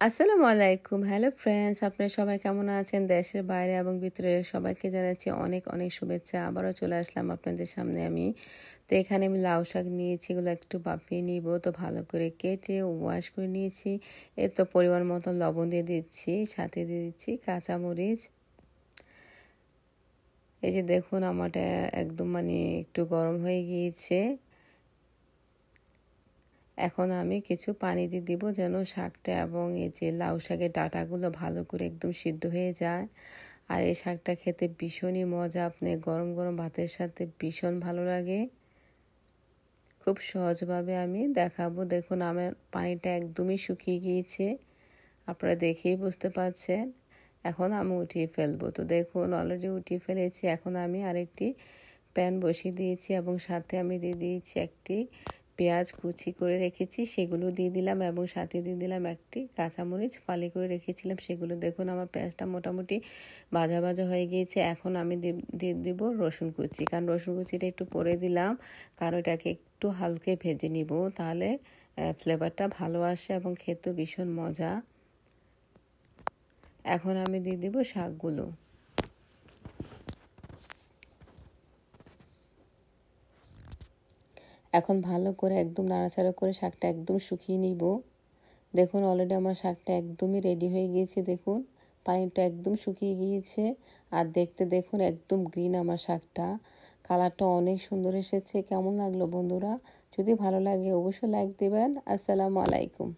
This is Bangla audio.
আসসালামু আলাইকুম। হ্যালো ফ্রেন্ডস, আপনারা সবাই কেমন আছেন? দেশের বাইরে এবং ভিতরে সবাইকে জানাচ্ছি অনেক অনেক শুভেচ্ছা। আবারও চলে আসলাম আপনাদের সামনে আমি। তো এখানে আমি লাউ শাক নিয়েছি, এগুলো একটু বাফিয়ে নিব। তো ভালো করে কেটে ওয়াশ করে নিয়েছি। এর তো পরিমাণ মতো লবণ দিয়ে দিচ্ছি, সাথে দিয়ে দিচ্ছি কাঁচামরিচ। এই যে দেখুন আমারটা একদম একটু গরম হয়ে গিয়েছে। এখন আমি কিছু পানি দিয়ে দিব যেন শাকটা এবং এই যে লাউ শাকের ডাঁটাগুলো ভালো করে একদম সিদ্ধ হয়ে যায়। আর এই শাকটা খেতে ভীষণই মজা, আপনি গরম গরম ভাতের সাথে ভীষণ ভালো লাগে। খুব সহজভাবে আমি দেখাবো। দেখুন আমার পানিটা একদমই শুকিয়ে গিয়েছে, আপনারা দেখেই বুঝতে পারছেন। এখন আমি উঠিয়ে ফেলবো। তো দেখুন অলরেডি উঠিয়ে ফেলেছি। এখন আমি আরেকটি প্যান বসিয়ে দিয়েছি এবং সাথে আমি দিয়ে দিয়েছি একটি পেঁয়াজ কুচি করে রেখেছি, সেগুলো দিয়ে দিলাম এবং সাথে দিয়ে দিলাম একটি কাঁচামরিচ ফালি করে রেখেছিলাম সেগুলো। দেখুন আমার পেঁয়াজটা মোটামুটি ভাজা ভাজা হয়ে গিয়েছে। এখন আমি দিয়ে দিব রসুন কুচি, কারণ রসুন কুচিটা একটু পরে দিলাম, কারণ এটাকে একটু হালকা ভেজে নিব, তাহলে ফ্লেভারটা ভালো আসে এবং খেতেও ভীষণ মজা। এখন আমি দিয়ে দিব শাকগুলো। এখন ভালো করে একদম নাড়াচাড়া করে শাকটা একদম শুকিয়ে নিব। দেখুন অলরেডি আমার শাকটা একদমই রেডি হয়ে গিয়েছে। দেখুন পানিটা একদম শুকিয়ে গিয়েছে। আর দেখতে দেখুন একদম গ্রিন আমার শাকটা, কালারটা অনেক সুন্দর এসেছে। কেমন লাগলো বন্ধুরা? যদি ভালো লাগে অবশ্যই লাইক দেবেন। আসসালামু আলাইকুম।